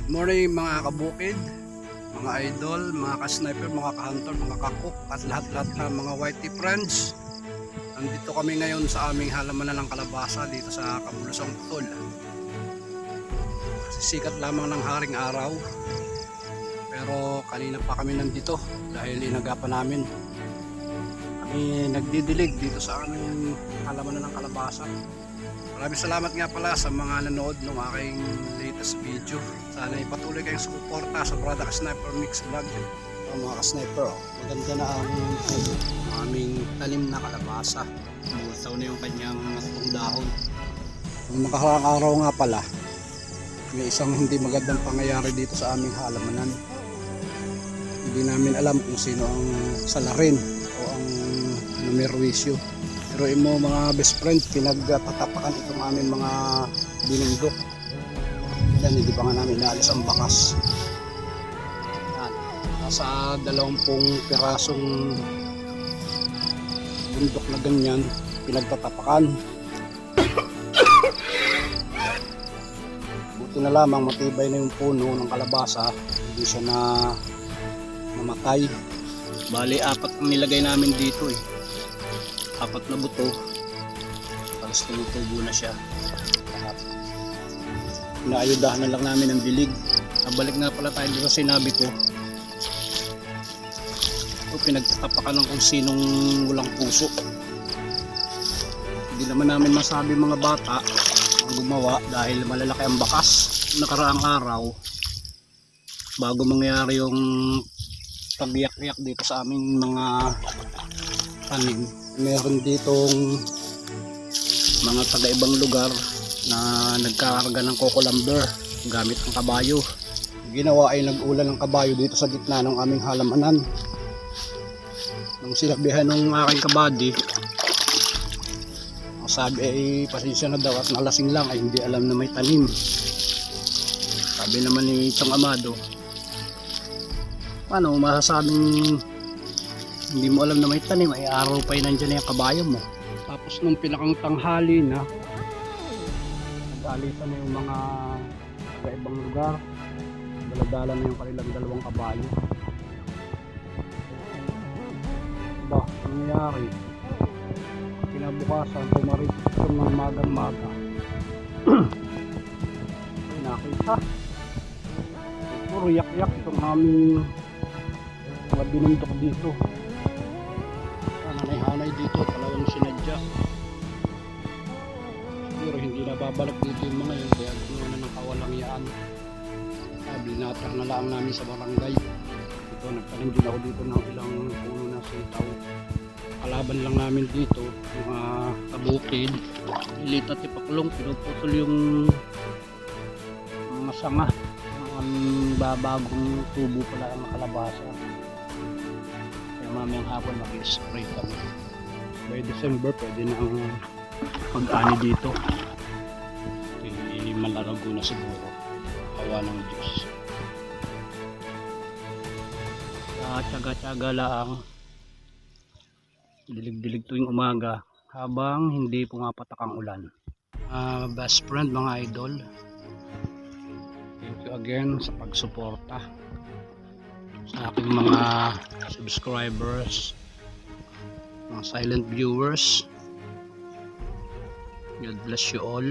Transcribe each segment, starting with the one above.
Morning mga kabukid, mga idol, mga ka-sniper, mga ka-hunter, mga ka-cook at lahat-lahat na mga whitey friends. Nandito kami ngayon sa aming halamanan ng kalabasa dito sa Kabulusang Putol. Sisikat lamang ng haring araw, pero kanina pa kami nandito dahil inagapan namin. Kami nagdidilig dito sa aming halamanan ng kalabasa. Maraming salamat nga pala sa mga nanood ng aking latest video. Sana ipatuloy kayong suporta sa Brother Ka-Sniper Mix Vlog. Mga ka-sniper, maganda na ang aming talim na kalabasa. Mutaw na yung kanyang matong dahon. Nung nakaharang araw nga pala, may isang hindi magandang pangyayari dito sa aming halamanan. Hindi namin alam kung sino ang salarin o ang numerwisyo. Pero mo mga best friend, pinagtatapakan itong aming mga binundok. Yan, hindi pa nga namin naalis ang bakas. Yan, nasa 20 pirasong bundok na ganyan, pinagtatapakan. Buti na lamang matibay na yung puno ng kalabasa, hindi siya na mamatay. Bali, 4 ang nilagay namin dito eh. 4 na buto, tapos tumutubo na siya lahat. Inaayudahan na lang namin ang dilig. Nabalik nga pala tayo dito sa sinabi ko. Ito, pinagtatapakan ng kung sinong walang puso. Hindi naman namin masabi mga bata ang gumawa dahil malalaki ang bakas. Nakaraang araw, bago mangyari yung pagbiyak-biyak dito sa aming mga tanim, meron ditong mga taga-ibang lugar na nagkakarga ng coco lumber gamit ang kabayo. Ginawa ay nag-ulan ng kabayo dito sa gitna ng aming halamanan. Nung sinabihan ng aking kabady, ang sabi ay pasensya na daw at nalasing lang, ay hindi alam na may tanim. Sabi naman ni itong amado, ano masasabing hindi mo alam na may tanim, ay araw pa yun nandyan na yung kabayo mo. Tapos nung pinakang tanghali na, nag-alisan na yung mga taga-ibang lugar, daladala na yung kanilang 2 kabayo. Ba, nangyayari, kinabukasan pumarit itong mga magang-maga. Nakita, puro yak-yak itong aming mga binundok dito. Hanay dito, talagang sinadya. Siguro hindi na babalik dito yung mga yun, kaya ginawa na ng kawalangyaan. Binatar na lang namin sa barangay. Ito, nagtanim din ako dito ng ilang puno na sitaw. Kalaban lang namin dito, mga kabukid. Ilit at ipakulong, pinuputol yung mga sanga. Ang babagong tubo pala ang kalabasa. Mamayang hapon mag-spray kami. By December pwede na ang mag-ani dito. Malarago na siguro. Awa ng Diyos. Tsaga-tsaga lang. Dilig-dilig tuwing umaga habang hindi pumapatak ang ulan. Best friend, mga idol, thank you again sa pagsuporta sa aking mga subscribers, mga silent viewers. God bless you all.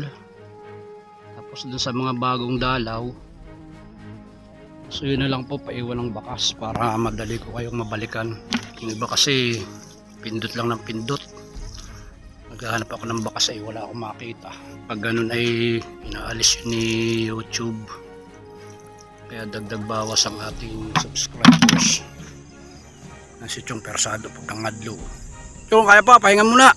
Tapos dun sa mga bagong dalaw, so yun na lang po, paiwan ng bakas para madali ko kayong mabalikan. Yung iba kasi pindot lang ng pindot, naghahanap ako ng bakas ay wala akong makita. Pag ganun ay inaalis yun ni YouTube, kaya dagdag bawas ang ating subscribers. Si Chong Persado pagkang adlo. Chong, kaya pa, pahinga muna.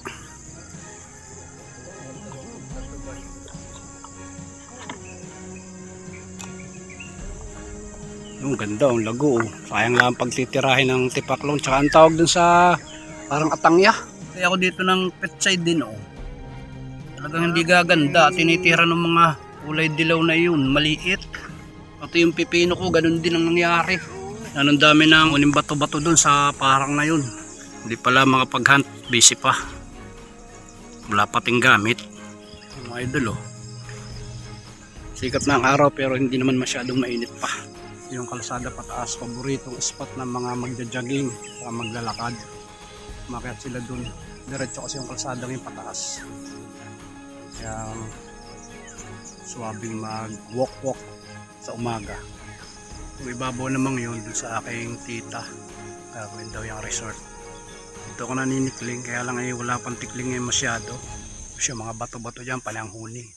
Yung ganda, ang lago. Sayang lang pagtitirahin ng tipaklong. Tsaka ang tawag dun sa parang atangya. Kaya ako dito ng pet side din, oh. Talagang hindi gaganda. Tinitira ng mga kulay dilaw na yun, maliit. Pati yung pipino ko, ganun din ang nangyari. Anong dami ng uning bato-bato dun sa parang na yun. Hindi pala makapag-hunt, busy pa. Wala pating gamit. Mga idol, oh. Sikat na ang araw pero hindi naman masyadong mainit pa. Yung kalsada pataas, paboritong spot ng mga magja-jogging o maglalakad. Umakyat sila dun. Diretso kasi yung kalsadang yung pataas. Kaya suwabing mag-walk-walk sa umaga. Yung ibabaw namang yun dun sa aking tita. Gagawin daw yung resort. Dito ako naninikling, kaya lang wala pang tikling ngayon masyado. Kasi mga bato-bato dyan, pananghuni.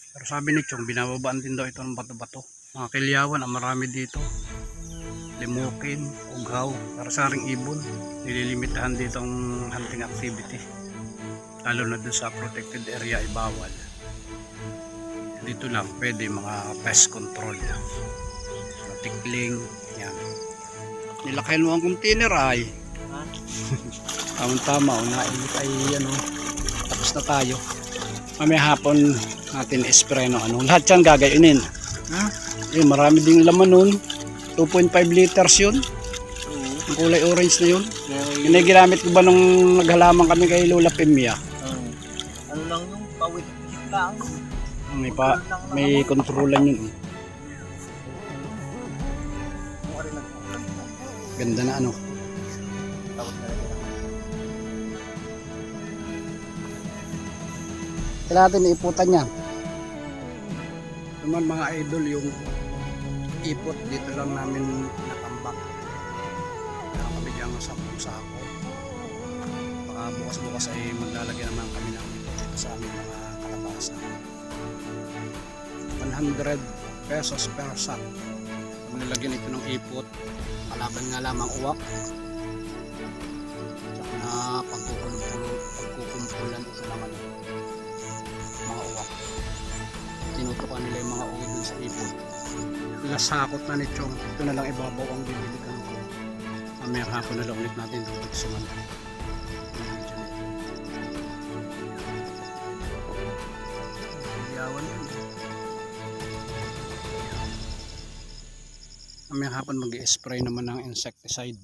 Pero sabi ni Chong, binababaan din daw ito ng bato-bato. Mga kilyawan, ang marami dito. Limukin, ughaw, para sa ring ibon. Nililimitahan dito ang hunting activity. Lalo na dun sa protected area, ibawal. Dito lang, pwede mga pest control. Tikling, yan. Nilakayan mo ang container ay. Tama-tama, unahin ay tapos na tayo. Mamaya hapon natin spray no lahat yan gagayunin. Marami ding laman nun. 2.5 liters yun. Ang kulay orange na yun. Ginagamit ko ba nung naghalaman kami kay Lola Pimia? Ano lang yung pawit lang. May kontrolan yun. Ganda na ano. Kailangan natin iputan yan. Naman mga idol, yung ipot dito lang namin natambak. Kaya kami dyan sa sako. Baka bukas-bukas ay maglalagyan naman kami ng ipot sa aming mga kalabasa. 100 pesos per sack. Nilagyan ito ng ipot. Kalaban nga lamang uwak. Tsaka na pagkukumpulan ito naman. Mga uwak. Tinutukan nila yung mga uwak dun sa ipot. Lasakot na ni Chong. Ito na lang ibabaw ang didiligan ko. Mamaya hapon na lang ulit natin dito sa manila. Yawan yun. Mamaya hapon mag-i-spray naman ng insecticide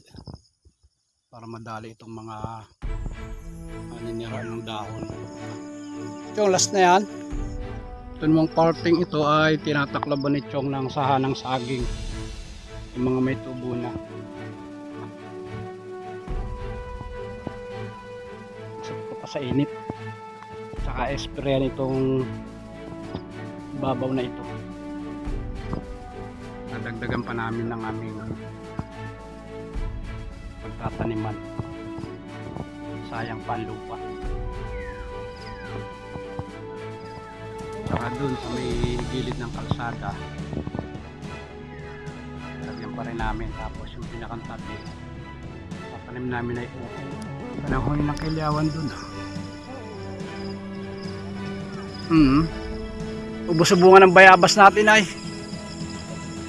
para madali itong mga niniraan ng dahon. Chong, last na yan. Ito namang parting ito ay tinataklaban ni Chong ng sahanang saging. Yung mga may tubo na. Isip ko pa sa init. Saka sprayan itong babaw na ito. Nadagdagan pa namin ng aming pagtataniman. Sayang pa ang lupa. Saka dun sa may gilid ng kalsada, lagyan pa rin namin. Tapos yung pinakang tabi, tatanim namin ay panahon ng kilyawan dun. Ubos sa bunga ng bayabas natin ay.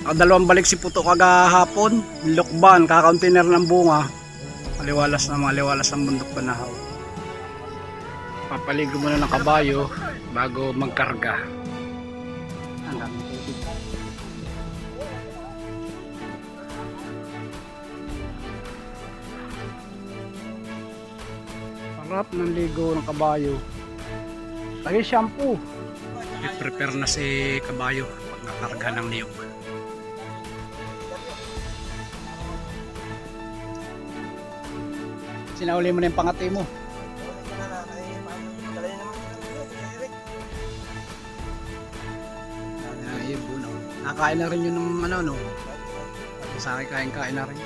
Dalawang balik si Puto kagahapon. Lukban, kakaunti na rin ng bunga. Maliwalas ang bundok Banahaw. Papaligo muna ng kabayo bago magkarga. Ang daming tubig. Sarap ng ligo ng kabayo. Lagi shampoo. I-prepare na si kabayo pag nakarga ng niyog. Sinauli mo na yung pangati mo. Nakakain na rin yun ng ano no. Sa akin kain na rin.